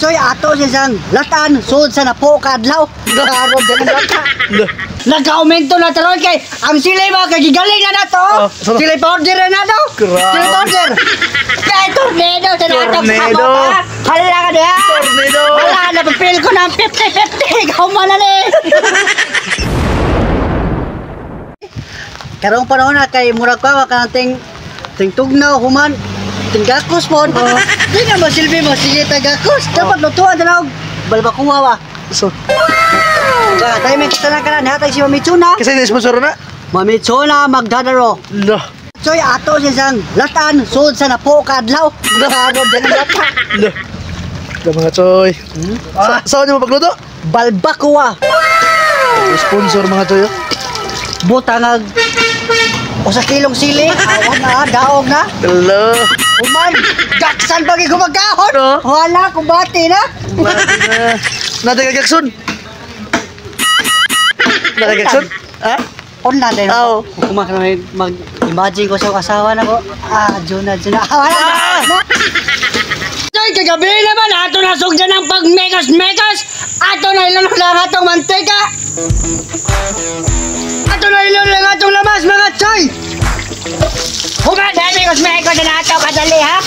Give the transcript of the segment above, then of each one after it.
Choy ato sa isang latan sud sa napo kadlaw. Garo din lata. Nag-aumento na taron kay ang silay ba kay gigaling na nato. Silay powder na nato. Silay powder. Kay tornado sa nato. Tornado. Hala ka diha. Tornado. Wala na pipil ko ng 50-50. Ikaw man na ni. Karong panahon na kay murag pa kanang tugnaw human tinggakos po. Di na masilbi mo sige tagakos. Dapat lutuan na og balbakuha wa. So, Tayo may kita na kanan hatay si Mamitsuna. kasi ni-sponsor na. Mamitsuna Magdadaro. Lo. Choy ato sa isang latan sud sa napo kadlaw. Garo din lata. Lo. Ito mga choy. Saan niyo magluto? Balbakuha. Sponsor mga choy. Butangag usa kilong sili. Awan na daog na. Hello. Human, gaksan pagi ko magkahon. No. Wala ko bati na. Natin kagaksun. Natin kagaksun? Ha? Online din Oo. ako. Kung mag-imagine ko sa asawa na ko. Juna. Wala na. Choy, kagabi naman ato na sugdan ng pag-megas. Ato na ilan lang atong mantika. Ato na ilan lang atong lamas mga choy. Humada, megas na ato kadali ha.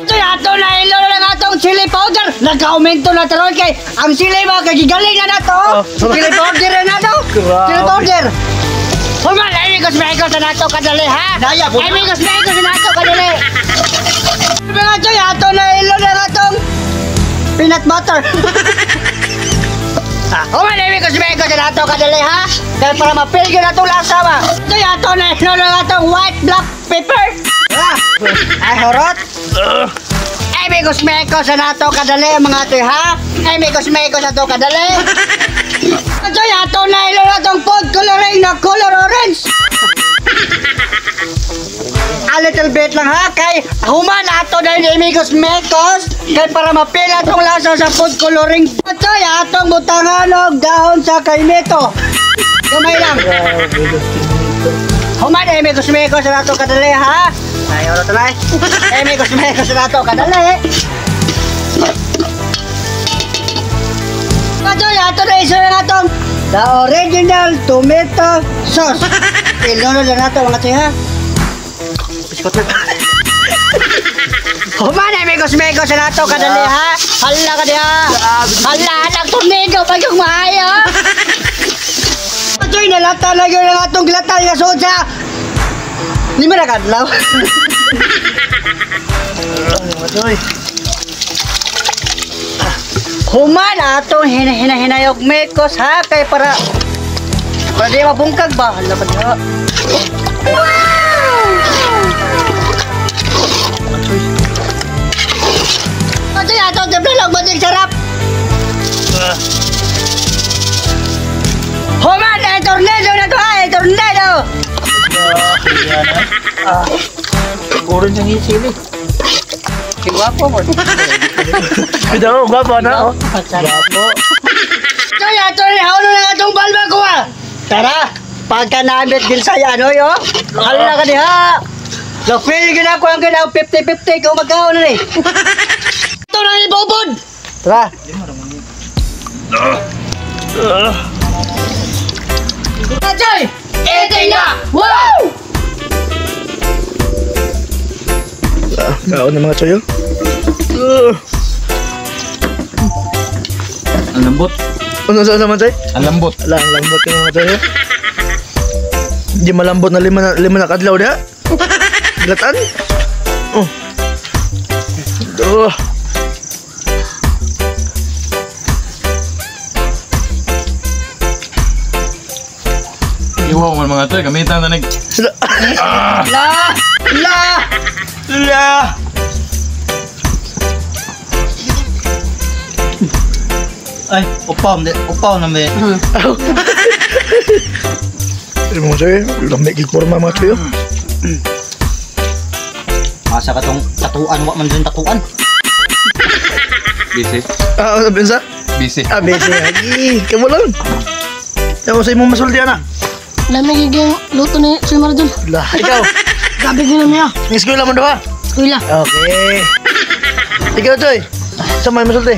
Choy, ato na ilan lang atong chili powder. Nag-aumento na taron kay ang chili ba kay gigaling na nato. Chili powder na nato. Chili powder. Humada, megas na ato kadali ha. Daya po. Megas na ato kadali. Mga choy, ato na ilan lang atong peanut butter. Umalimi ko si Mego na ato kadali ha. Dahil para mapilgin na itong lasa ba. Choy, ato na ilan lang atong white black pepper. Ay, horot. Ay, Migos sa nato kadali mga ito ha. Ay, Migos sa nato kadali. Choy, ato na ilan atong food coloring na color orange. A little bit lang ha, kay human ato na yung Migos kay para mapila itong lasa sa food coloring. Choy, atong butangan og dahon sa kainito. Gamay lang. Human ay Migos sa nato kadali ha. Ay, oro talay. Ay, Migos sa nato kadali. Choy, ato na isa na atong the original tomato sauce. Ilono na nato mga choy ha. Human ay Migos sa nato kadali ha. Hala ka diha. Hala anak tornado pag yung maayo. Choy, nalata na yun ang atong gilatan nga suod sa lima na kadlaw. Human atong hinayog Migos ha kay para di mabungkag ba. Hala ka diha. Choy, ato lang batik sarap. Human ay tornado na to ay tornado. Gurun yung hisili. Gwapo mo. Ito, gwapo na. Gwapo. Choy, ato na haulo na atong balba ko ah. Tara, pagka naamit din sa ano yo. Hala ka diha. Na-fail gina ko ang ganang 50-50 kung magkao na ni. Ito na ibubod. Tara. Choy! Eating na! Wow! Kaon na mga choy. Ang lambot. Ano sa naman choy? Ang lambot. Ala, ang lambot yung mga choy. Di malambot na lima na kadlaw na. Latan? Oh. Duh. Iwaw man mga to, gamitan na La! Ay, upaw na may. Pero mga choy, lamig igporma mga choy. Masa ka tong tatuan, wak man din tatuan. Busy. Sabihin sa? Busy. Busy lagi. Kamu lang. Ako sa imong masulti na. Lamig yung luto ni Sir Maradon. Lah, ikaw. Gabi ko na niya. Ng eskwela mo daw ha? Eskwela. Okay. Ikaw, Choy. Samay mo sulti.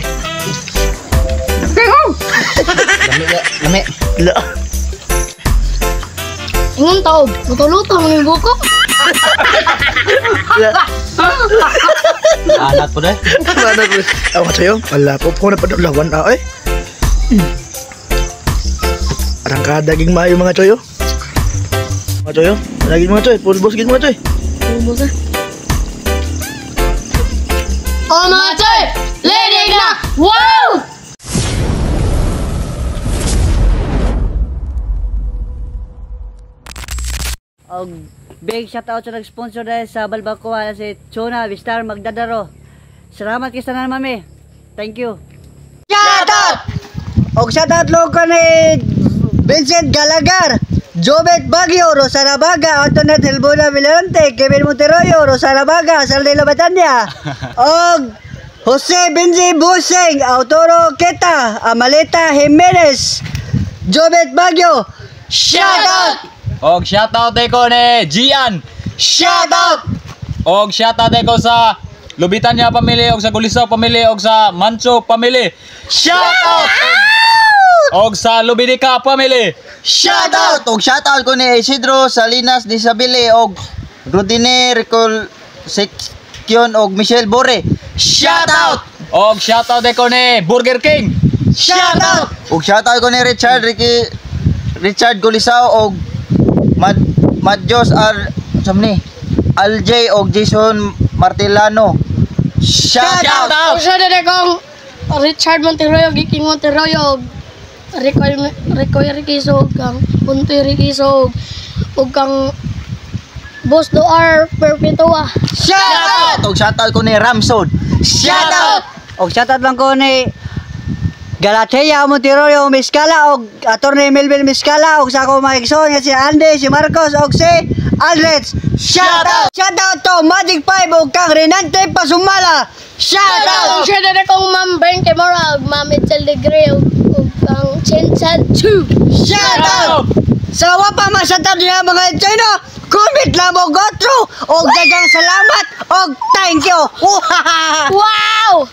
Lami. La. Ingon taog, luto-luto mo yung buko. La. Anak po deh. Mana ko? Awa sa'yo. Wala po po na padulawan ako eh. Arang ka daging mayo mga Choy oh. Mga Choy oh. Daging mga Choy. Pulbos gid mga Choy. Ubos eh. Oh mga choy! Lenig na! Wow! Og big shoutout sa nag-sponsor dahil sa Balbacoa si Chona Vistar Magdadaro. Salamat kay tanan mami. Thank you. Shoutout! Og shoutout lo ko ni Vincent Galagar, Jobet Baguio, Rosana Baga, Antonet Elbona Villarante, Kevin Monteroyo, Rosana Baga, Saldelo Batanya. Og Jose Benji Buseng, Autoro Keta, Amaleta Jimenez, Jobet Baguio. Shoutout! Og shoutout ko ni Gian. Shoutout! Og shoutout ko sa Lubitan niya pamilya og sa Gulisaw pamilya og sa Manso pamilya. Shoutout! Og sa Lubinica pamilya. Shoutout! Og shoutout ko ni Isidro Salinas Disabili og Rodine Recolsection og Michelle Bore. Shoutout! Og shoutout ko ni Burger King. Shoutout! Og shoutout ko ni Richard Gulisaw og Madjos Aljay og Jason Martilano. Shoutout! Kung siya na kong Richard Monteroyo, Giking Monteroyo, Ricoy Riquizo, kang Puntoy Riquizo, ug kang Boss Doar Perpetua. Shoutout! Og shoutout ko ni Ramsod. Shoutout! Og shoutout lang ko ni Galatea Monteroyo Miskala og Attorney Melvin Miskala og sa ako mga igsoon nga si Andy, si Marcos og si Aldrich. Shoutout! Shoutout to Magic 5 og kang Renante Pasumala. Kung Shoutout! siya na kong Ma'am Bern Temora, ug Ma'am Itzel Degree, ug kang Chinsan 2. Shoutout! Sa wapa masatad niya mga Chino, comment lang mo go through og dagang salamat og thank you. Wow!